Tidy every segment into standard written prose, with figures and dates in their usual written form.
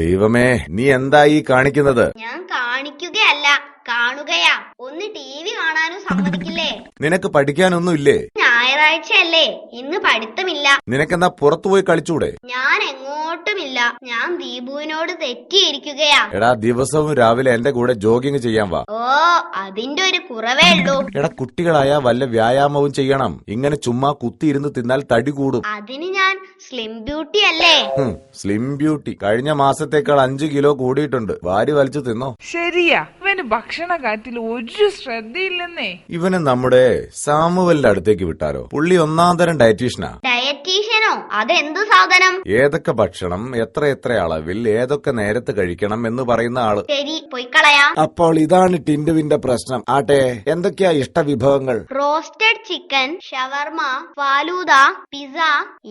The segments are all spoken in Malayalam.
ദൈവമേ, നീ എന്താ ഈ കാണിക്കുന്നത്? ഞാൻ കാണിക്കുകയല്ല, കാണുകയാ. ഒന്ന് TV കാണാനും സമ്മതിക്കില്ലേ? നിനക്ക് പഠിക്കാനൊന്നുമില്ലേ? ഞായറാഴ്ചയല്ലേ, ഇന്ന് പഠിത്തമില്ല. നിനക്കെന്താ പുറത്തുപോയി കളിച്ചൂടെ? ഞാൻ എങ്ങോട്ടുമില്ല. ഞാൻ ദീപുവിനോട് തെറ്റിയിരിക്കുകയാ. എടാ, ദിവസവും രാവിലെ എന്റെ കൂടെ ജോഗിങ് ചെയ്യാൻ വാ. ഓ, അതിന്റെ ഒരു കുറവേ ഉള്ളൂ. എടാ, കുട്ടികളായ വല്ല വ്യായാമവും ചെയ്യണം. ഇങ്ങനെ ചുമ്മാ കുത്തിയിരുന്ന് തിന്നാൽ തടി കൂടും. അതിന് ഞാൻ സ്ലിം ബ്യൂട്ടി അല്ലേ? സ്ലിം ബ്യൂട്ടി കഴിഞ്ഞ മാസത്തേക്കാൾ 5 കിലോ കൂടിയിട്ടുണ്ട്. വാരി വലിച്ചു തിന്നോ. ശരിയാ, ഇവന് ഭക്ഷണ കാര്യത്തിൽ ഒരു ശ്രദ്ധയില്ലെന്നേ. ഇവന് നമ്മുടെ സാമുവലിന്റെ അടുത്തേക്ക് വിട്ടാലോ? പുള്ളി ഒന്നാന്തരം ഡയറ്റീഷ്യനാ. ഡയറ്റീഷ്യനോ? അതെന്ത് സാധനം? ഏതൊക്കെ ഭക്ഷണം എത്ര അളവിൽ ഏതൊക്കെ നേരത്ത് കഴിക്കണം എന്ന് പറയുന്ന ആള്. ശരി, പൊയ്ക്കളയാം. അപ്പോൾ ഇതാണ് ടിന്റുവിന്റെ പ്രശ്നം. ആട്ടെ, എന്തൊക്കെയാ ഇഷ്ടവിഭവങ്ങൾ? റോസ്റ്റഡ് ചിക്കൻ, ഷവർമ, ഫാലൂദ, പിസ്സ,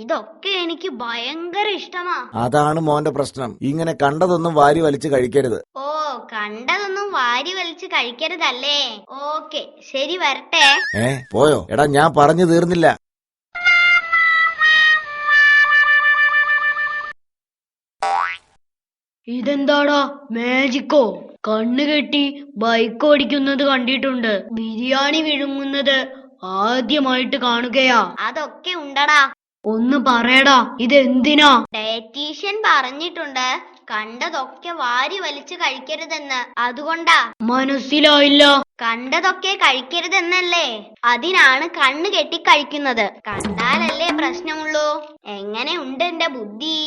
ഇതൊക്കെ എനിക്ക് ഭയങ്കര ഇഷ്ടമാ. അതാണ് മോന്റെ പ്രശ്നം. ഇങ്ങനെ കണ്ടതൊന്നും വാരി വലിച്ചു കഴിക്കരുത്. ഓ, കണ്ടതൊന്നും വാരി വലിച്ച് കഴിക്കരുതല്ലേ? ഓക്കെ, ശരി, വരട്ടെ. പോയോ? എടാ, ഞാൻ പറഞ്ഞു തീർന്നില്ല. ഇതെന്താടാ, മാജിക്കോ? കണ്ണുകെട്ടി ബൈക്ക് ഓടിക്കുന്നത് കണ്ടിട്ടുണ്ട്, ബിരിയാണി വിഴുങ്ങുന്നത് ആദ്യമായിട്ട് കാണുകയാ. അതൊക്കെ ഉണ്ടടാ. ഒന്ന് പറയടാ, ഇതെന്തിനാ? ഡയറ്റീഷ്യൻ പറഞ്ഞിട്ടുണ്ട് കണ്ടതൊക്കെ വാരി വലിച്ചു കഴിക്കരുതെന്ന്. അതുകൊണ്ടാ. മനസ്സിലായില്ല. കണ്ടതൊക്കെ കഴിക്കരുതെന്നല്ലേ? അതിനാണ് കണ്ണു കെട്ടി കഴിക്കുന്നത്. കണ്ടാലല്ലേ പ്രശ്നമുള്ളൂ. എങ്ങനെ ഉണ്ട് എന്റെ ബുദ്ധി?